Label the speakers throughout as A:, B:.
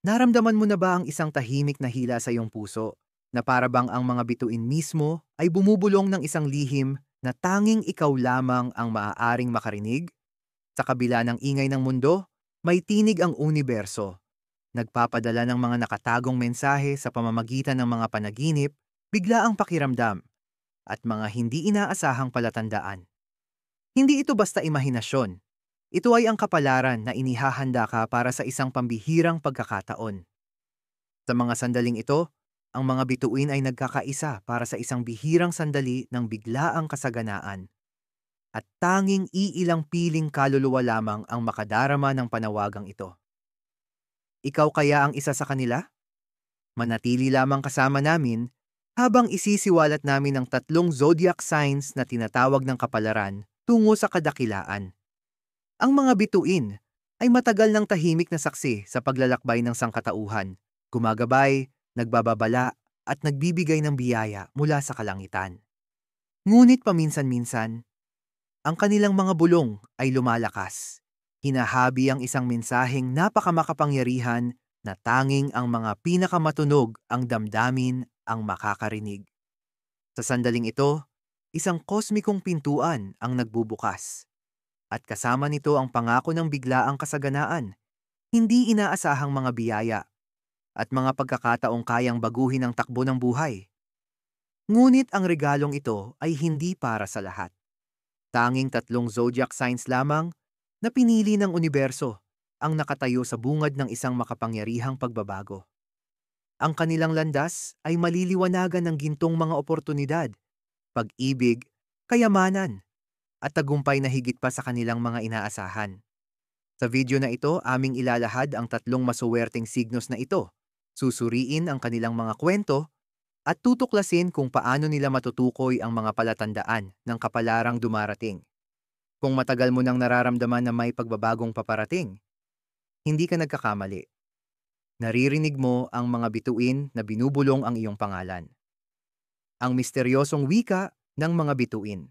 A: Naramdaman mo na ba ang isang tahimik na hila sa iyong puso, na para bang ang mga bituin mismo ay bumubulong ng isang lihim na tanging ikaw lamang ang maaaring makarinig? Sa kabila ng ingay ng mundo, may tinig ang universo, nagpapadala ng mga nakatagong mensahe sa pamamagitan ng mga panaginip, biglaang pakiramdam, at mga hindi inaasahang palatandaan. Hindi ito basta imahinasyon. Ito ay ang kapalaran na inihahanda ka para sa isang pambihirang pagkakataon. Sa mga sandaling ito, ang mga bituin ay nagkakaisa para sa isang bihirang sandali ng biglaang kasaganaan, at tanging iilang piling kaluluwa lamang ang makadarama ng panawagang ito. Ikaw kaya ang isa sa kanila? Manatili lamang kasama namin habang isisiwalat namin ang tatlong zodiac signs na tinatawag ng kapalaran tungo sa kadakilaan. Ang mga bituin ay matagal ng tahimik na saksi sa paglalakbay ng sangkatauhan, gumagabay, nagbababala, at nagbibigay ng biyaya mula sa kalangitan. Ngunit paminsan-minsan, ang kanilang mga bulong ay lumalakas. Hinahabi ang isang mensaheng napakamakapangyarihan na tanging ang mga pinakamatunog ang damdamin ang makakarinig. Sa sandaling ito, isang kosmikong pintuan ang nagbubukas. At kasama nito ang pangako ng biglaang kasaganaan, hindi inaasahang mga biyaya, at mga pagkakataong kayang baguhin ang takbo ng buhay. Ngunit ang regalong ito ay hindi para sa lahat. Tanging tatlong zodiac signs lamang na pinili ng universo ang nakatayo sa bungad ng isang makapangyarihang pagbabago. Ang kanilang landas ay maliliwanagan ng gintong mga oportunidad, pag-ibig, kayamanan, at tagumpay na higit pa sa kanilang mga inaasahan. Sa video na ito, aming ilalahad ang tatlong masuwerteng signos na ito. Susuriin ang kanilang mga kwento at tutuklasin kung paano nila matutukoy ang mga palatandaan ng kapalarang dumarating. Kung matagal mo nang nararamdaman na may pagbabagong paparating, hindi ka nagkakamali. Naririnig mo ang mga bituin na binubulong ang iyong pangalan. Ang misteryosong wika ng mga bituin.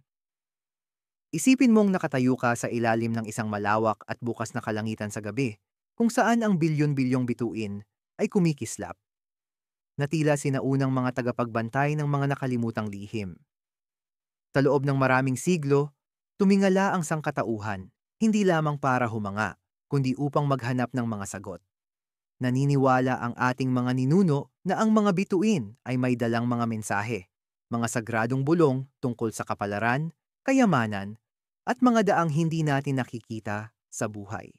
A: Isipin mong nakatayo ka sa ilalim ng isang malawak at bukas na kalangitan sa gabi, kung saan ang bilyon-bilyong bituin ay kumikislap, na tila sinaunang mga tagapagbantay ng mga nakalimutang lihim. Sa loob ng maraming siglo, tumingala ang sangkatauhan, hindi lamang para humanga, kundi upang maghanap ng mga sagot. Naniniwala ang ating mga ninuno na ang mga bituin ay may dalang mga mensahe, mga sagradong bulong tungkol sa kapalaran, kayamanan, at mga daang hindi natin nakikita sa buhay.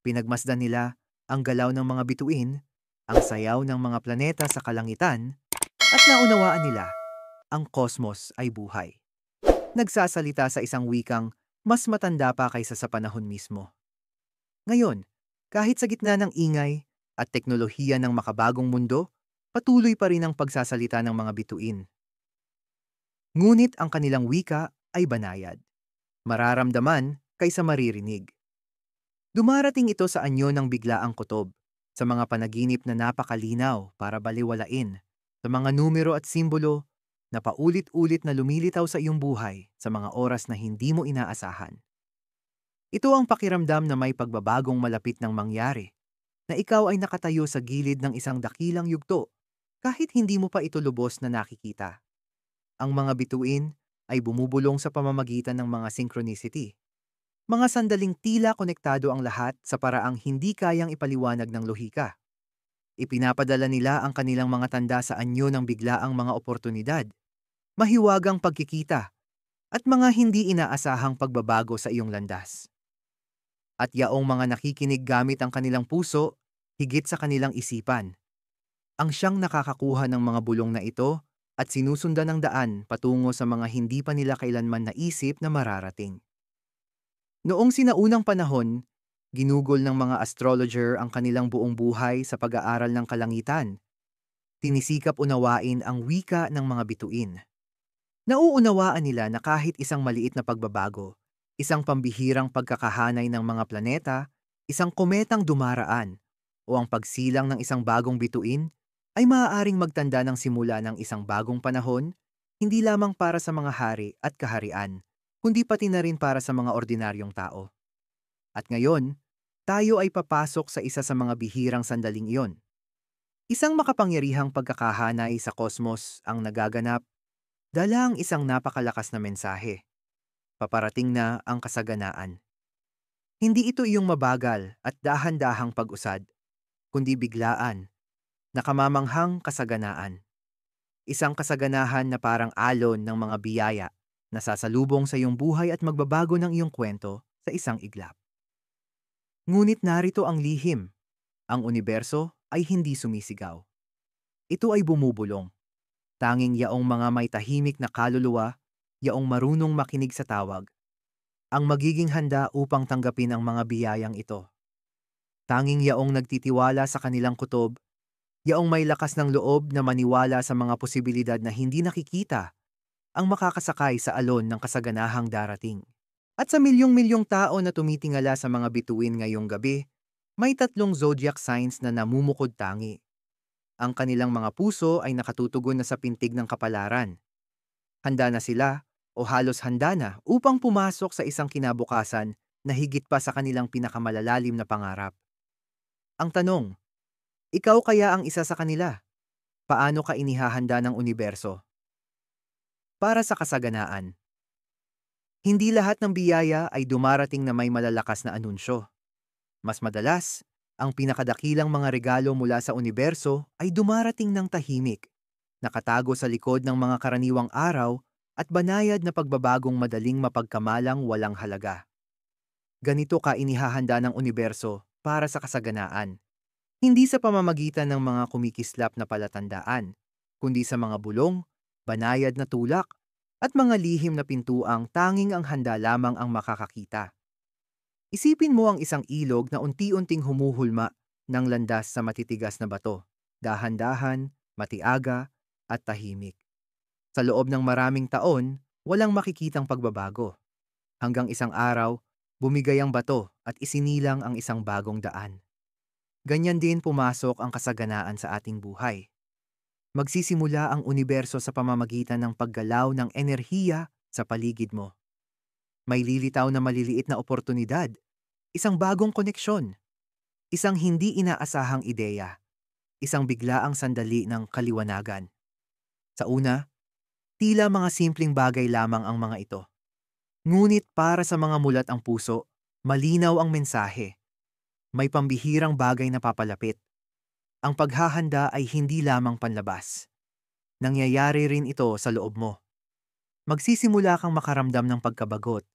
A: Pinagmasdan nila ang galaw ng mga bituin, ang sayaw ng mga planeta sa kalangitan, at naunawaan nila ang kosmos ay buhay. Nagsasalita sa isang wikang mas matanda pa kaysa sa panahon mismo. Ngayon, kahit sa gitna ng ingay at teknolohiya ng makabagong mundo, patuloy pa rin ang pagsasalita ng mga bituin. Ngunit ang kanilang wika ay banayad. Mararamdaman kaysa maririnig. Dumarating ito sa anyo ng biglaang kutob, sa mga panaginip na napakalinaw para baliwalain, sa mga numero at simbolo na paulit-ulit na lumilitaw sa iyong buhay sa mga oras na hindi mo inaasahan. Ito ang pakiramdam na may pagbabagong malapit ng mangyari, na ikaw ay nakatayo sa gilid ng isang dakilang yugto kahit hindi mo pa ito lubos na nakikita. Ang mga bituin ay bumubulong sa pamamagitan ng mga synchronicity. Mga sandaling tila konektado ang lahat sa paraang hindi kayang ipaliwanag ng lohika. Ipinapadala nila ang kanilang mga tanda sa anyo ng biglaang mga oportunidad, mahiwagang pagkikita, at mga hindi inaasahang pagbabago sa iyong landas. At yaong mga nakikinig gamit ang kanilang puso, higit sa kanilang isipan, ang siyang nakakakuha ng mga bulong na ito at sinusundan ng daan patungo sa mga hindi pa nila kailanman naisip na mararating. Noong sinaunang panahon, ginugol ng mga astrologer ang kanilang buong buhay sa pag-aaral ng kalangitan. Tinisikap unawain ang wika ng mga bituin. Nauunawaan nila na kahit isang maliit na pagbabago, isang pambihirang pagkakahanay ng mga planeta, isang kometang dumaraan, o ang pagsilang ng isang bagong bituin, ay maaaring magtanda ng simula ng isang bagong panahon, hindi lamang para sa mga hari at kaharian, kundi pati na rin para sa mga ordinaryong tao. At ngayon, tayo ay papasok sa isa sa mga bihirang sandaling iyon. Isang makapangyarihang pagkakahanay sa kosmos ang nagaganap, dala ang isang napakalakas na mensahe. Paparating na ang kasaganaan. Hindi ito iyong mabagal at dahan-dahang pag-usad, kundi biglaan, nakamamanghang kasaganaan. Isang kasaganahan na parang alon ng mga biyaya na sasalubong sa iyong buhay at magbabago ng iyong kwento sa isang iglap. Ngunit narito ang lihim. Ang universo ay hindi sumisigaw. Ito ay bumubulong. Tanging yaong mga may tahimik na kaluluwa, yaong marunong makinig sa tawag, ang magiging handa upang tanggapin ang mga biyayang ito. Tanging yaong nagtitiwala sa kanilang kutob, yaong may lakas ng loob na maniwala sa mga posibilidad na hindi nakikita, ang makakasakay sa alon ng kasaganahang darating. At sa milyong-milyong tao na tumitingala sa mga bituin ngayong gabi, may tatlong zodiac signs na namumukod tangi. Ang kanilang mga puso ay nakatutugon na sa pintig ng kapalaran. Handa na sila, o halos handa na, upang pumasok sa isang kinabukasan na higit pa sa kanilang pinakamalalalim na pangarap. Ang tanong, ikaw kaya ang isa sa kanila? Paano ka inihahanda ng universo? Para sa kasaganaan. Hindi lahat ng biyaya ay dumarating na may malalakas na anunsyo. Mas madalas, ang pinakadakilang mga regalo mula sa universo ay dumarating ng tahimik, nakatago sa likod ng mga karaniwang araw at banayad na pagbabagong madaling mapagkamalang walang halaga. Ganito ka inihahanda ng universo para sa kasaganaan. Hindi sa pamamagitan ng mga kumikislap na palatandaan, kundi sa mga bulong, banayad na tulak, at mga lihim na pintuang tanging ang handa lamang ang makakakita. Isipin mo ang isang ilog na unti-unting humuhulma ng landas sa matitigas na bato, dahan-dahan, matiaga, at tahimik. Sa loob ng maraming taon, walang makikitang pagbabago. Hanggang isang araw, bumigay ang bato at isinilang ang isang bagong daan. Ganyan din pumasok ang kasaganaan sa ating buhay. Magsisimula ang universo sa pamamagitan ng paggalaw ng enerhiya sa paligid mo. May lilitaw na maliliit na oportunidad, isang bagong koneksyon, isang hindi inaasahang ideya, isang biglaang sandali ng kaliwanagan. Sa una, tila mga simpleng bagay lamang ang mga ito. Ngunit para sa mga mulat ang puso, malinaw ang mensahe. May pambihirang bagay na papalapit. Ang paghahanda ay hindi lamang panlabas. Nangyayari rin ito sa loob mo. Magsisimula kang makaramdam ng pagkabagot,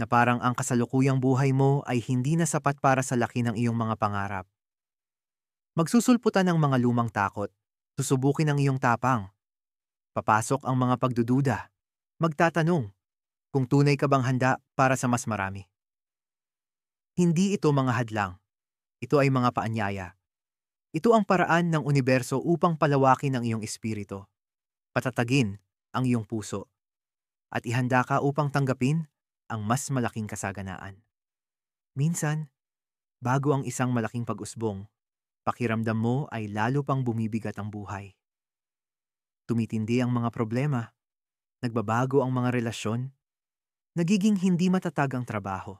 A: na parang ang kasalukuyang buhay mo ay hindi na sapat para sa laki ng iyong mga pangarap. Magsusulputan ng mga lumang takot, susubukin ang iyong tapang. Papasok ang mga pagdududa. Magtatanong, kung tunay ka bang handa para sa mas marami. Hindi ito mga hadlang. Ito ay mga paanyaya. Ito ang paraan ng universo upang palawakin ang iyong espiritu, patatagin ang iyong puso, at ihanda ka upang tanggapin ang mas malaking kasaganaan. Minsan, bago ang isang malaking pag-usbong, pakiramdam mo ay lalo pang bumibigat ang buhay. Tumitindi ang mga problema, nagbabago ang mga relasyon, nagiging hindi matatag ang trabaho.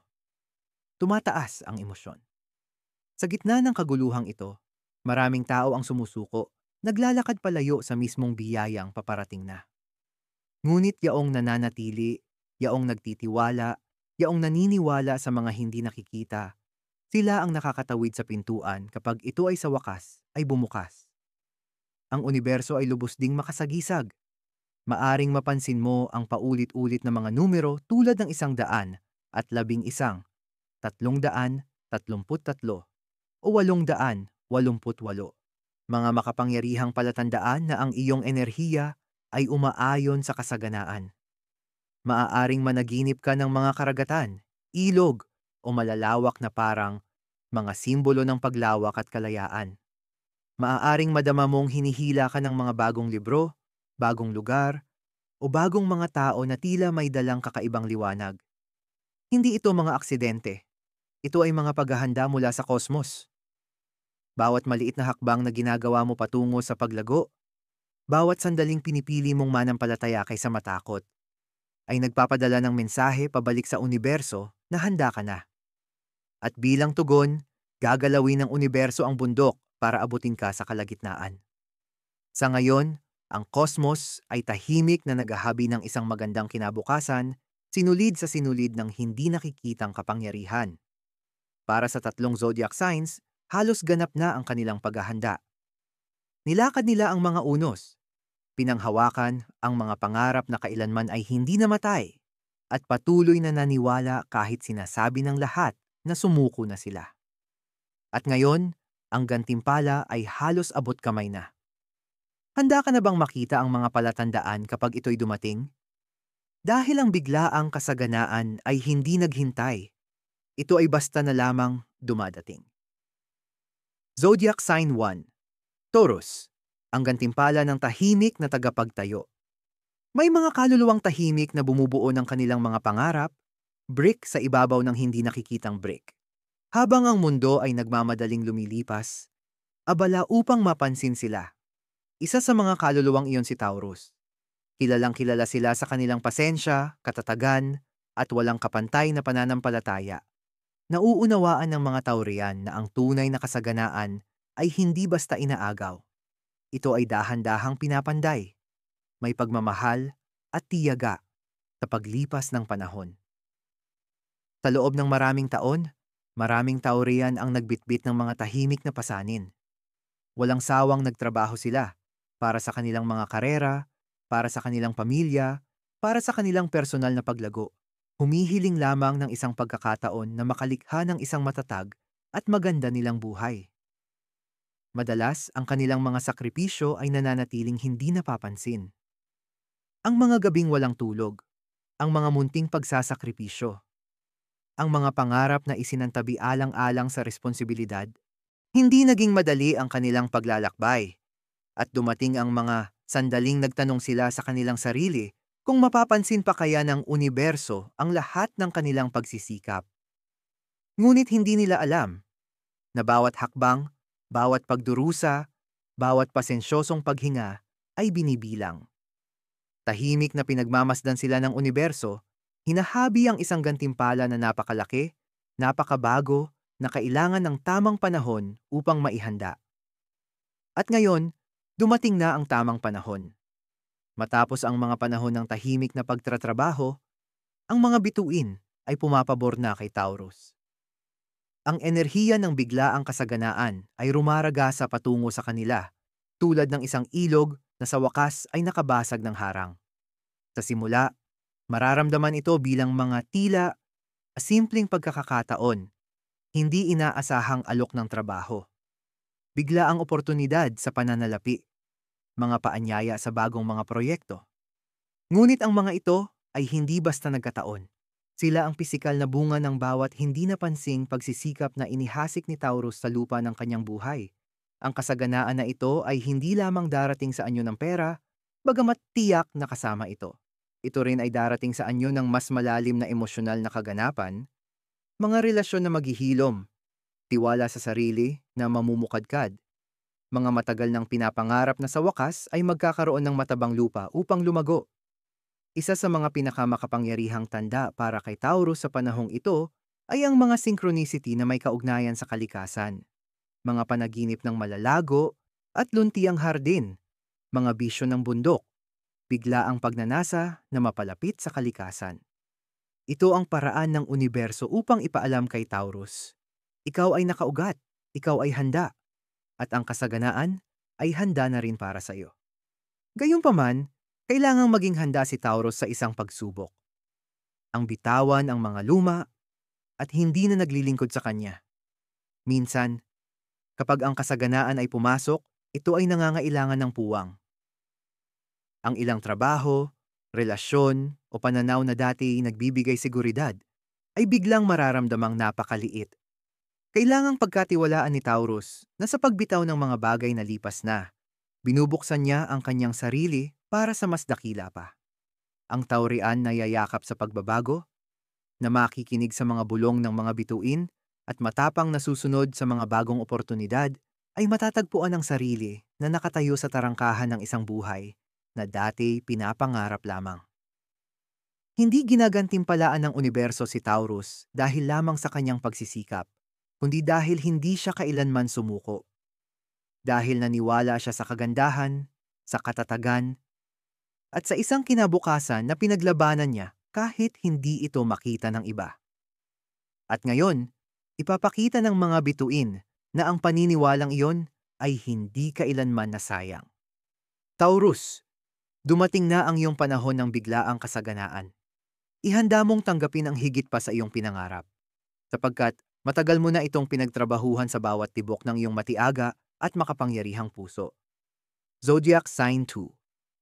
A: Tumataas ang emosyon. Sa gitna ng kaguluhang ito, maraming tao ang sumusuko, naglalakad palayo sa mismong biyayang paparating na. Ngunit yaong nananatili, yaong nagtitiwala, yaong naniniwala sa mga hindi nakikita, sila ang nakakatawid sa pintuan kapag ito ay sa wakas ay bumukas. Ang universo ay lubos ding makasagisag. Maaring mapansin mo ang paulit-ulit na mga numero tulad ng 100 at 11, 333 o 888. Mga makapangyarihang palatandaan na ang iyong enerhiya ay umaayon sa kasaganaan. Maaaring managinip ka ng mga karagatan, ilog, o malalawak na parang mga simbolo ng paglawak at kalayaan. Maaaring madama mong hinihila ka ng mga bagong libro, bagong lugar, o bagong mga tao na tila may dalang kakaibang liwanag. Hindi ito mga aksidente. Ito ay mga paghahanda mula sa kosmos. Bawat maliit na hakbang na ginagawa mo patungo sa paglago, bawat sandaling pinipili mong manampalataya kaysa matakot, ay nagpapadala ng mensahe pabalik sa universo na handa ka na. At bilang tugon, Gagalawin ng universo ang bundok para abutin ka sa kalagitnaan. Sa ngayon, ang kosmos ay tahimik na naghahabi ng isang magandang kinabukasan, sinulid sa sinulid ng hindi nakikitang kapangyarihan. Para sa tatlong zodiac signs, halos ganap na ang kanilang paghahanda. Nilakad nila ang mga unos, pinanghawakan ang mga pangarap na kailanman ay hindi namatay, at patuloy na naniwala kahit sinasabi ng lahat na sumuko na sila. At ngayon, ang gantimpala ay halos abot kamay na. Handa ka na bang makita ang mga palatandaan kapag ito'y dumating? Dahil ang biglaang kasaganaan ay hindi naghintay, ito ay basta na lamang dumadating. Zodiac Sign 1. Taurus, ang gantimpala ng tahimik na tagapagtayo. May mga kaluluwang tahimik na bumubuo ng kanilang mga pangarap, brick sa ibabaw ng hindi nakikitang brick. Habang ang mundo ay nagmamadaling lumilipas, abala upang mapansin sila. Isa sa mga kaluluwang iyon si Taurus. Kilalang kilala sila sa kanilang pasensya, katatagan, at walang kapantay na pananampalataya. Nauunawaan ng mga Taurian na ang tunay na kasaganaan ay hindi basta inaagaw. Ito ay dahan-dahang pinapanday, may pagmamahal at tiyaga sa paglipas ng panahon. Sa loob ng maraming taon, maraming Taurian ang nagbitbit ng mga tahimik na pasanin. Walang sawang nagtrabaho sila para sa kanilang mga karera, para sa kanilang pamilya, para sa kanilang personal na paglago. Humihiling lamang ng isang pagkakataon na makalikha ng isang matatag at maganda nilang buhay. Madalas, ang kanilang mga sakripisyo ay nananatiling hindi napapansin. Ang mga gabing walang tulog, ang mga munting pagsasakripisyo, ang mga pangarap na isinantabi alang-alang sa responsibilidad, hindi naging madali ang kanilang paglalakbay. At dumating ang mga sandaling nagtanong sila sa kanilang sarili kung mapapansin pa kaya ng universo ang lahat ng kanilang pagsisikap. Ngunit hindi nila alam na bawat hakbang, bawat pagdurusa, bawat pasensyosong paghinga ay binibilang. Tahimik na pinagmamasdan sila ng universo, hinahabi ang isang gantimpala na napakalaki, napakabago, na kailangan ng tamang panahon upang maihanda. At ngayon, dumating na ang tamang panahon. Matapos ang mga panahon ng tahimik na pagtratrabaho, ang mga bituin ay pumapabor na kay Taurus. Ang enerhiya ng biglaang kasaganaan ay rumaragasa patungo sa kanila, tulad ng isang ilog na sa wakas ay nakabasag ng harang. Sa simula, mararamdaman ito bilang mga tila simpleng pagkakataon, hindi inaasahang alok ng trabaho. Bigla ang oportunidad sa pananalapi, mga paanyaya sa bagong mga proyekto. Ngunit ang mga ito ay hindi basta nagkataon. Sila ang pisikal na bunga ng bawat hindi napansing pagsisikap na inihasik ni Taurus sa lupa ng kanyang buhay. Ang kasaganaan na ito ay hindi lamang darating sa anyo ng pera, bagamat tiyak na kasama ito. Ito rin ay darating sa anyo ng mas malalim na emosyonal na kaganapan, mga relasyon na maghihilom, tiwala sa sarili na mamumukadkad, mga matagal nang pinapangarap na sa wakas ay magkakaroon ng matabang lupa upang lumago. Isa sa mga pinakamakapangyarihang tanda para kay Taurus sa panahong ito ay ang mga synchronicity na may kaugnayan sa kalikasan. Mga panaginip ng malalago at luntiang hardin, mga bisyo ng bundok, biglaang pagnanasa na mapalapit sa kalikasan. Ito ang paraan ng universo upang ipaalam kay Taurus. Ikaw ay nakaugat, ikaw ay handa, at ang kasaganaan ay handa na rin para sa iyo. Gayunpaman, kailangang maging handa si Taurus sa isang pagsubok. Ang bitawan ang mga luma at hindi na naglilingkod sa kanya. Minsan, kapag ang kasaganaan ay pumasok, ito ay nangangailangan ng puwang. Ang ilang trabaho, relasyon o pananaw na dati nagbibigay seguridad ay biglang mararamdamang napakaliit. Kailangang pagkatiwalaan ni Taurus na sa pagbitaw ng mga bagay na lipas na, binubuksan niya ang kanyang sarili para sa mas dakila pa. Ang Taurian na yayakap sa pagbabago, na makikinig sa mga bulong ng mga bituin at matapang na susunod sa mga bagong oportunidad, ay matatagpuan ang sarili na nakatayo sa tarangkahan ng isang buhay na dati pinapangarap lamang. Hindi ginagantimpalaan ng universo si Taurus dahil lamang sa kanyang pagsisikap, kundi dahil hindi siya kailanman sumuko. Dahil naniwala siya sa kagandahan, sa katatagan, at sa isang kinabukasan na pinaglabanan niya kahit hindi ito makita ng iba. At ngayon, ipapakita ng mga bituin na ang paniniwalang iyon ay hindi kailanman nasayang. Taurus, dumating na ang iyong panahon ng biglaang kasaganaan. Ihanda mong tanggapin ang higit pa sa iyong pinangarap, sapagkat matagal mo na itong pinagtrabahuhan sa bawat tibok ng iyong matiaga at makapangyarihang puso. Zodiac Sign 2.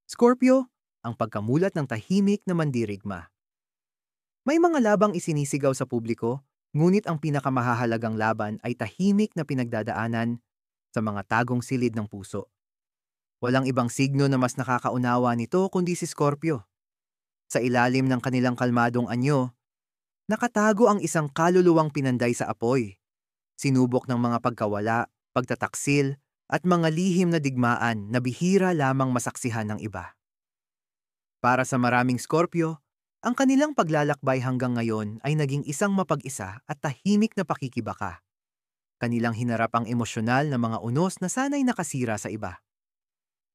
A: Scorpio, ang pagkamulat ng tahimik na mandirigma. May mga labang isinisigaw sa publiko, ngunit ang pinakamahahalagang laban ay tahimik na pinagdadaanan sa mga tagong silid ng puso. Walang ibang signo na mas nakakaunawa nito kundi si Scorpio. Sa ilalim ng kanilang kalmadong anyo, nakatago ang isang kaluluwang pinanday sa apoy, sinubok ng mga pagkawala, pagtataksil, at mga lihim na digmaan na bihira lamang masaksihan ng iba. Para sa maraming Scorpio, ang kanilang paglalakbay hanggang ngayon ay naging isang mapag-isa at tahimik na pakikibaka. Kanilang hinarap ang emosyonal na mga unos na sanay nakasira sa iba.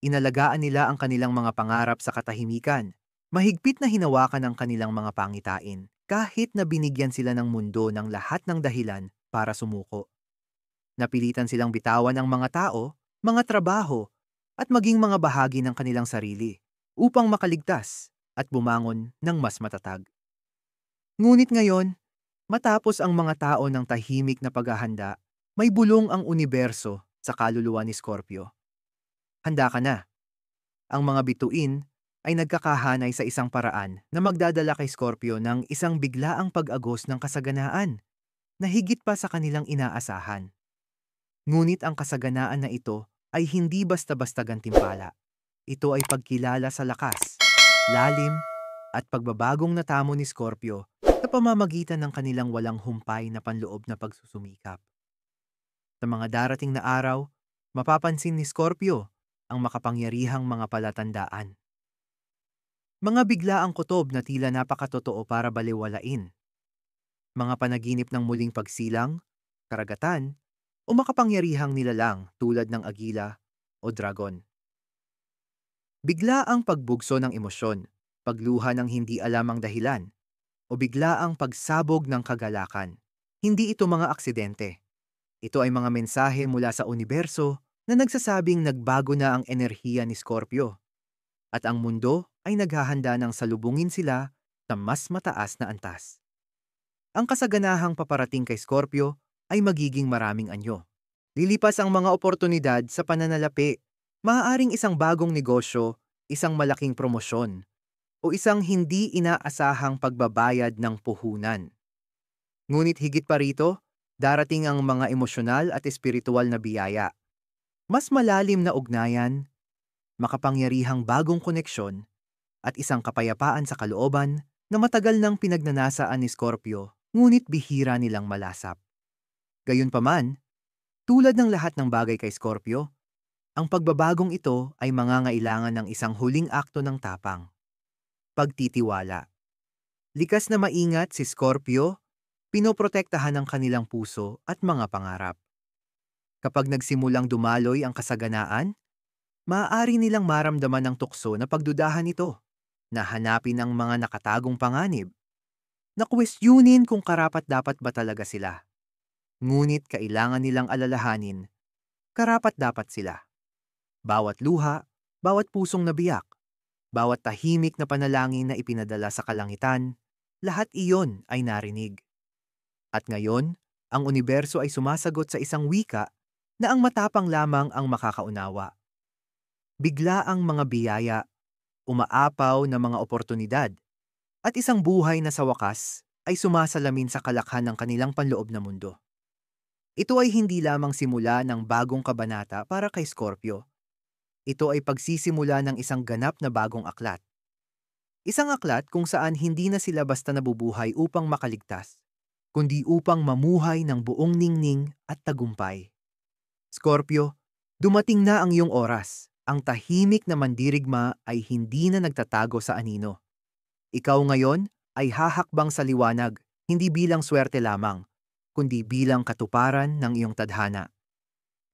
A: Inalagaan nila ang kanilang mga pangarap sa katahimikan, mahigpit na hinawakan ang kanilang mga pangitain, kahit na binigyan sila ng mundo ng lahat ng dahilan para sumuko. Napilitan silang bitawan ang mga tao, mga trabaho, at maging mga bahagi ng kanilang sarili upang makaligtas at bumangon ng mas matatag. Ngunit ngayon, matapos ang mga tao ng tahimik na paghahanda, may bulong ang universo sa kaluluwa ni Scorpio. Handa ka na. Ang mga bituin ay nagkakahanay sa isang paraan na magdadala kay Scorpio ng isang biglaang pag-agos ng kasaganaan na higit pa sa kanilang inaasahan. Ngunit ang kasaganaan na ito ay hindi basta-basta gantimpala. Ito ay pagkilala sa lakas, lalim, at pagbabagong natamo ni Scorpio sa pamamagitan ng kanilang walang humpay na panloob na pagsusumikap. Sa mga darating na araw, mapapansin ni Scorpio ang makapangyarihang mga palatandaan. Mga biglaang kutob na tila napakatotoo para balewalain. Mga panaginip ng muling pagsilang, karagatan, o makapangyarihang nilalang tulad ng agila o dragon. Biglaang pagbugso ng emosyon, pagluha ng hindi alam ang dahilan, o biglaang pagsabog ng kagalakan. Hindi ito mga aksidente. Ito ay mga mensahe mula sa universo na nagsasabing nagbago na ang enerhiya ni Scorpio. At ang mundo ay naghahanda ng salubungin sila sa mas mataas na antas. Ang kasaganahang paparating kay Scorpio ay magiging maraming anyo. Lilipas ang mga oportunidad sa pananalapi, maaaring isang bagong negosyo, isang malaking promosyon, o isang hindi inaasahang pagbabayad ng puhunan. Ngunit higit pa rito, darating ang mga emosyonal at espiritual na biyaya. Mas malalim na ugnayan, makapangyarihang bagong koneksyon, at isang kapayapaan sa kalooban na matagal nang pinagnanasaan ni Scorpio, ngunit bihira nilang malasap. Gayunpaman, tulad ng lahat ng bagay kay Scorpio, ang pagbabagong ito ay mangangailangan ng isang huling akto ng tapang. Pagtitiwala. Likas na maingat si Scorpio, pinoprotektahan ang kanilang puso at mga pangarap. Kapag nagsimulang dumaloy ang kasaganaan, maaari nilang maramdaman ng tukso na pagdudahan ito, na hanapin ang mga nakatagong panganib, na kwestyunin kung karapat-dapat ba talaga sila. Ngunit kailangan nilang alalahanin, karapat-dapat sila. Bawat luha, bawat pusong nabiyak, bawat tahimik na panalangin na ipinadala sa kalangitan, lahat iyon ay narinig. At ngayon, ang universo ay sumasagot sa isang wika na ang matapang lamang ang makakaunawa. Bigla ang mga biyaya, umaapaw na mga oportunidad, at isang buhay na sa wakas ay sumasalamin sa kalakhan ng kanilang panloob na mundo. Ito ay hindi lamang simula ng bagong kabanata para kay Scorpio. Ito ay pagsisimula ng isang ganap na bagong aklat. Isang aklat kung saan hindi na sila basta nabubuhay upang makaligtas, kundi upang mamuhay ng buong ningning at tagumpay. Scorpio, dumating na ang iyong oras. Ang tahimik na mandirigma ay hindi na nagtatago sa anino. Ikaw ngayon ay hahakbang sa liwanag, hindi bilang swerte lamang, kundi bilang katuparan ng iyong tadhana.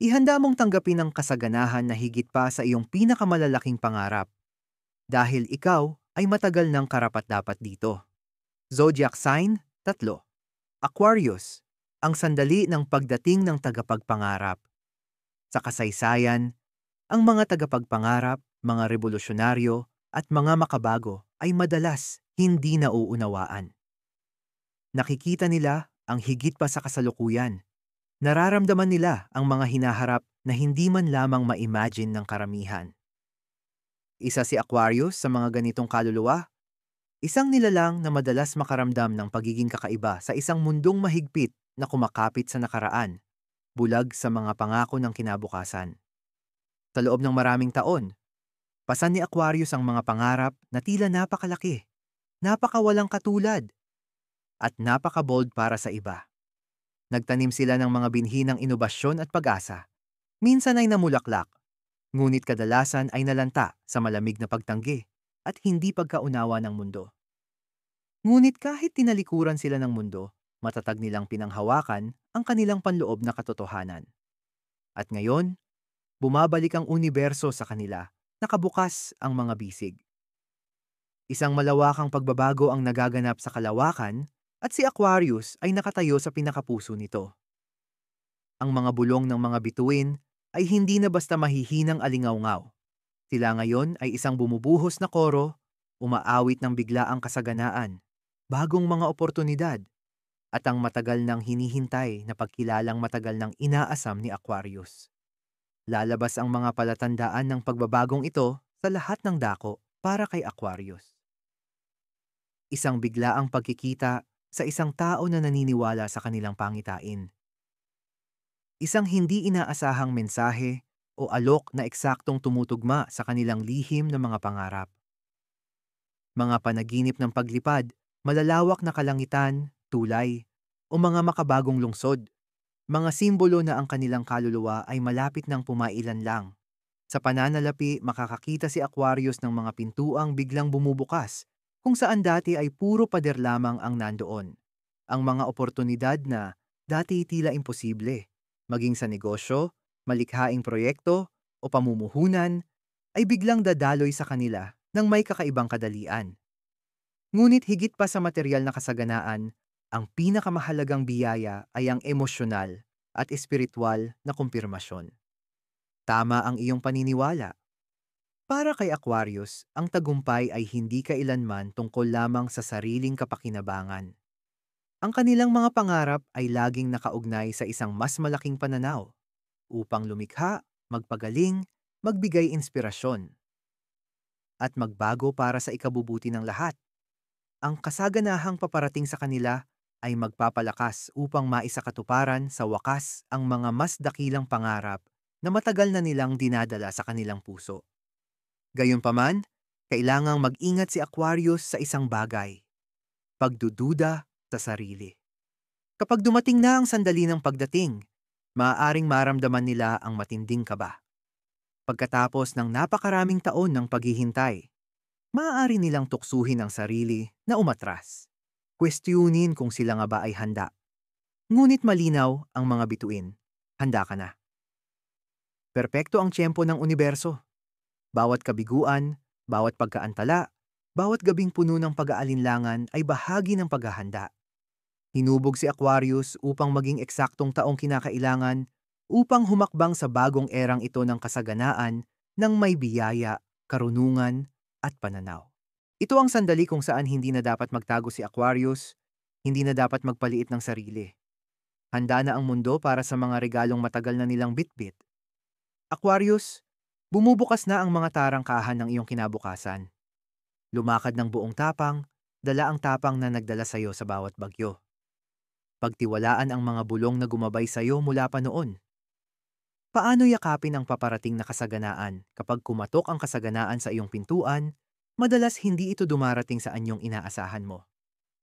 A: Ihanda mong tanggapin ang kasaganahan na higit pa sa iyong pinakamalalaking pangarap dahil ikaw ay matagal ng karapat-dapat dito. Zodiac sign, 3. Aquarius, ang sandali ng pagdating ng tagapagpangarap. Sa kasaysayan, ang mga tagapagpangarap, mga revolusyonaryo, at mga makabago ay madalas hindi nauunawaan. Nakikita nila ang higit pa sa kasalukuyan. Nararamdaman nila ang mga hinaharap na hindi man lamang ma-imagine ng karamihan. Isa si Aquarius sa mga ganitong kaluluwa, isang nilalang na madalas makaramdam ng pagiging kakaiba sa isang mundong mahigpit na kumakapit sa nakaraan, bulag sa mga pangako ng kinabukasan. Sa loob ng maraming taon, pasan ni Aquarius ang mga pangarap na tila napakalaki, napakawalang katulad, at napaka-bold para sa iba. Nagtanim sila ng mga binhi ng inobasyon at pag-asa. Minsan ay namulaklak, ngunit kadalasan ay nalanta sa malamig na pagtanggi at hindi pagkaunawa ng mundo. Ngunit kahit tinalikuran sila ng mundo, matatag nilang pinanghawakan ang kanilang panloob na katotohanan. At ngayon, bumabalik ang universo sa kanila, nakabukas ang mga bisig. Isang malawakang pagbabago ang nagaganap sa kalawakan at si Aquarius ay nakatayo sa pinakapuso nito. Ang mga bulong ng mga bituin ay hindi na basta mahihinang alingawngaw. Sila ngayon ay isang bumubuhos na koro, umaawit ng biglaang kasaganaan, bagong mga oportunidad, at ang matagal nang hinihintay na pagkilalang matagal nang inaasam ni Aquarius. Lalabas ang mga palatandaan ng pagbabagong ito sa lahat ng dako para kay Aquarius. Isang biglaang pagkikita sa isang tao na naniniwala sa kanilang pangitain. Isang hindi inaasahang mensahe o alok na eksaktong tumutugma sa kanilang lihim na mga pangarap. Mga panaginip ng paglipad, malalawak na kalangitan, tulay, o mga makabagong lungsod. Mga simbolo na ang kanilang kaluluwa ay malapit ng pumailan lang. Sa pananalapi, makakakita si Aquarius ng mga pintuang biglang bumubukas, kung saan dati ay puro pader lamang ang nandoon. Ang mga oportunidad na dati tila imposible, maging sa negosyo, malikhaing proyekto, o pamumuhunan, ay biglang dadaloy sa kanila ng may kakaibang kadalian. Ngunit higit pa sa material na kasaganaan, ang pinakamahalagang biyaya ay ang emosyonal at espiritual na kumpirmasyon. Tama ang iyong paniniwala. Para kay Aquarius, ang tagumpay ay hindi kailanman tungkol lamang sa sariling kapakinabangan. Ang kanilang mga pangarap ay laging nakaugnay sa isang mas malaking pananaw upang lumikha, magpagaling, magbigay inspirasyon, at magbago para sa ikabubuti ng lahat. Ang kasaganahang paparating sa kanila ay magpapalakas upang maisakatuparan sa wakas ang mga mas dakilang pangarap na matagal na nilang dinadala sa kanilang puso. Gayunpaman, kailangang mag-ingat si Aquarius sa isang bagay: pagdududa sa sarili. Kapag dumating na ang sandali ng pagdating, maaaring maramdaman nila ang matinding kaba. Pagkatapos ng napakaraming taon ng paghihintay, maaari nilang tuksuhin ang sarili na umatras. Kwestiyonin kung sila nga ba ay handa. Ngunit malinaw ang mga bituin. Handa ka na. Perpekto ang tiyempo ng universo. Bawat kabiguan, bawat pagkaantala, bawat gabing puno ng pag-aalinlangan ay bahagi ng paghahanda. Hinubog si Aquarius upang maging eksaktong taong kinakailangan upang humakbang sa bagong erang ito ng kasaganaan ng may biyaya, karunungan, at pananaw. Ito ang sandali kung saan hindi na dapat magtago si Aquarius, hindi na dapat magpaliit ng sarili. Handa na ang mundo para sa mga regalong matagal na nilang bitbit. Aquarius, bumubukas na ang mga tarangkahan ng iyong kinabukasan. Lumakad ng buong tapang, dala ang tapang na nagdala sa iyo sa bawat bagyo. Pagtiwalaan ang mga bulong na gumabay sa iyo mula pa noon. Paano yakapin ang paparating na kasaganaan kapag kumatok ang kasaganaan sa iyong pintuan? Madalas hindi ito dumarating sa anyong inaasahan mo.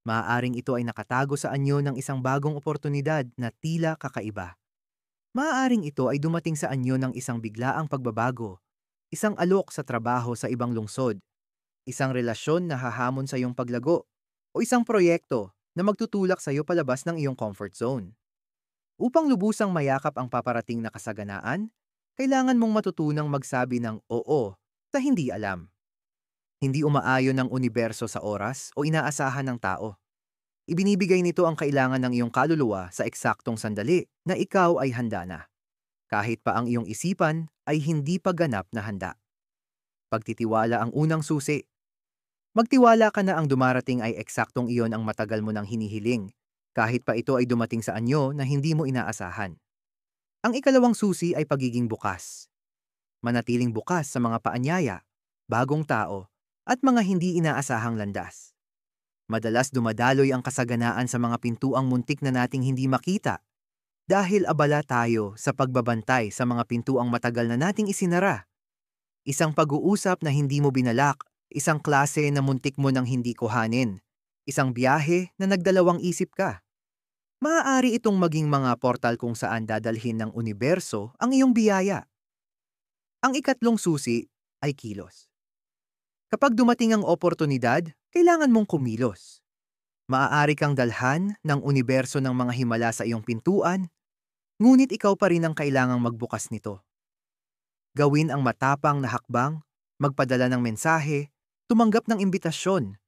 A: Maaaring ito ay nakatago sa anyo ng isang bagong oportunidad na tila kakaiba. Maaaring ito ay dumating sa anyo ng isang biglaang pagbabago, isang alok sa trabaho sa ibang lungsod, isang relasyon na hahamon sa iyong paglago, o isang proyekto na magtutulak sa iyo palabas ng iyong comfort zone. Upang lubusang mayakap ang paparating na kasaganaan, kailangan mong matutunang magsabi ng oo sa hindi alam. Hindi umaayon ng universo sa oras o inaasahan ng tao. Ibinibigay nito ang kailangan ng iyong kaluluwa sa eksaktong sandali na ikaw ay handa na, kahit pa ang iyong isipan ay hindi pa ganap na handa. Pagtitiwala ang unang susi. Magtiwala ka na ang dumarating ay eksaktong iyon ang matagal mo nang hinihiling, kahit pa ito ay dumating sa anyo na hindi mo inaasahan. Ang ikalawang susi ay pagiging bukas. Manatiling bukas sa mga paanyaya, bagong tao, at mga hindi inaasahang landas. Madalas dumadaloy ang kasaganaan sa mga pintuang muntik na nating hindi makita dahil abala tayo sa pagbabantay sa mga pintuang matagal na nating isinara. Isang pag-uusap na hindi mo binalak, isang klase na muntik mo nang hindi kuhanin, isang biyahe na nagdalawang isip ka. Maaari itong maging mga portal kung saan dadalhin ng universo ang iyong biyaya. Ang ikatlong susi ay kilos. Kapag dumating ang oportunidad, kailangan mong kumilos. Maaari kang dalhan ng universo ng mga himala sa iyong pintuan, ngunit ikaw pa rin ang kailangang magbukas nito. Gawin ang matapang na hakbang, magpadala ng mensahe, tumanggap ng imbitasyon,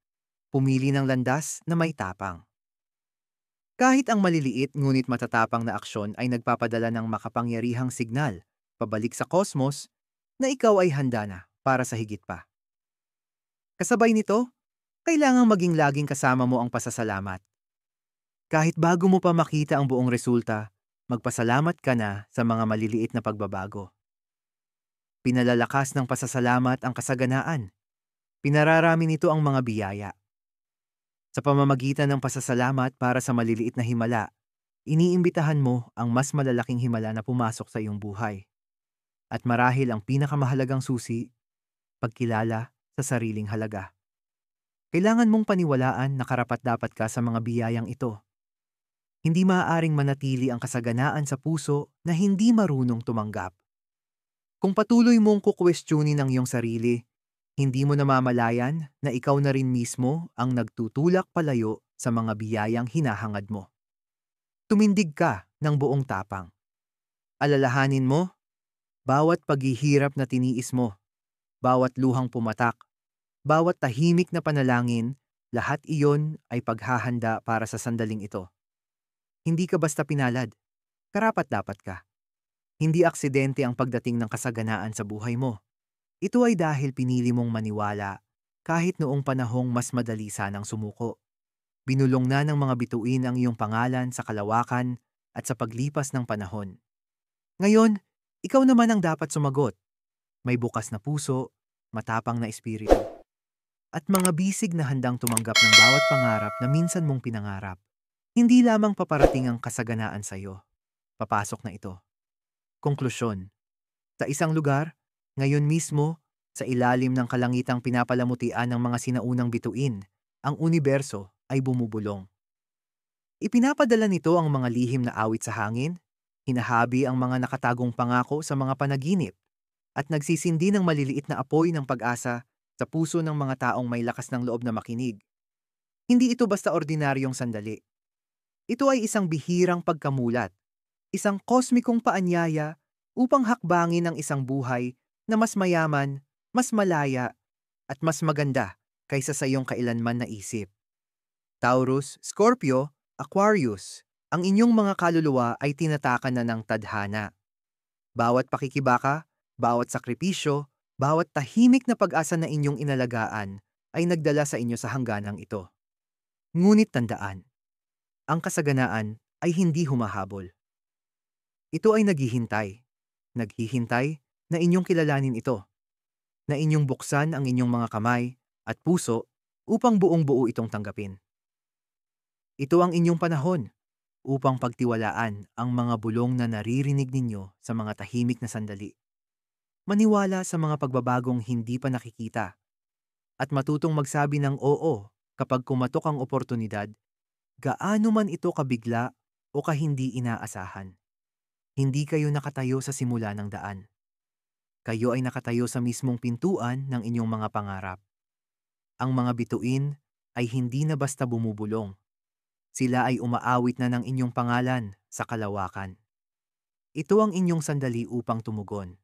A: pumili ng landas na may tapang. Kahit ang maliliit ngunit matatapang na aksyon ay nagpapadala ng makapangyarihang signal pabalik sa kosmos na ikaw ay handa na para sa higit pa. Kasabay nito, kailangang maging laging kasama mo ang pasasalamat. Kahit bago mo pa makita ang buong resulta, magpasalamat ka na sa mga maliliit na pagbabago. Pinalalakas ng pasasalamat ang kasaganaan. Pinararami nito ang mga biyaya. Sa pamamagitan ng pasasalamat para sa maliliit na himala, iniimbitahan mo ang mas malalaking himala na pumasok sa iyong buhay. At marahil ang pinakamahalagang susi, pagkilala sa sariling halaga. Kailangan mong paniwalaan na karapat-dapat ka sa mga biyayang ito. Hindi maaaring manatili ang kasaganaan sa puso na hindi marunong tumanggap. Kung patuloy mong kukwestiyonin ang iyong sarili, hindi mo namamalayan na ikaw na rin mismo ang nagtutulak palayo sa mga biyayang hinahangad mo. Tumindig ka ng buong tapang. Alalahanin mo, bawat paghihirap na tiniis mo, bawat luhang pumatak, bawat tahimik na panalangin, lahat iyon ay paghahanda para sa sandaling ito. Hindi ka basta pinalad, karapat-dapat ka. Hindi aksidente ang pagdating ng kasaganaan sa buhay mo. Ito ay dahil pinili mong maniwala kahit noong panahong mas madali sanang sumuko. Binulong na ng mga bituin ang iyong pangalan sa kalawakan at sa paglipas ng panahon. Ngayon, ikaw naman ang dapat sumagot. May bukas na puso, matapang na espiritu, at mga bisig na handang tumanggap ng bawat pangarap na minsan mong pinangarap. Hindi lamang paparating ang kasaganaan sa iyo. Papasok na ito. Konklusyon. Sa isang lugar, ngayon mismo, sa ilalim ng kalangitang pinapalamutian ng mga sinaunang bituin, ang universo ay bumubulong. Ipinapadala nito ang mga lihim na awit sa hangin, hinahabi ang mga nakatagong pangako sa mga panaginip, at nagsisindi ng maliliit na apoy ng pag-asa sa puso ng mga taong may lakas ng loob na makinig. Hindi ito basta ordinaryong sandali. Ito ay isang bihirang pagkamulat, isang kosmikong paanyaya upang hakbangin ang isang buhay na mas mayaman, mas malaya, at mas maganda kaysa sa iyong kailanman naisip. Taurus, Scorpio, Aquarius, ang inyong mga kaluluwa ay tinatakan na ng tadhana. Bawat pakikibaka, bawat sakripisyo, bawat tahimik na pag-asa na inyong inalagaan ay nagdala sa inyo sa hangganang ito. Ngunit tandaan, ang kasaganaan ay hindi humahabol. Ito ay naghihintay na inyong kilalanin ito, na inyong buksan ang inyong mga kamay at puso upang buong-buo itong tanggapin. Ito ang inyong panahon upang pagtiwalaan ang mga bulong na naririnig ninyo sa mga tahimik na sandali. Maniwala sa mga pagbabagong hindi pa nakikita at matutong magsabi ng oo kapag kumatok ang oportunidad, gaano man ito kabigla o kahindi inaasahan. Hindi kayo nakatayo sa simula ng daan. Kayo ay nakatayo sa mismong pintuan ng inyong mga pangarap. Ang mga bituin ay hindi na basta bumubulong. Sila ay umaawit na ng inyong pangalan sa kalawakan. Ito ang inyong sandali upang tumugon.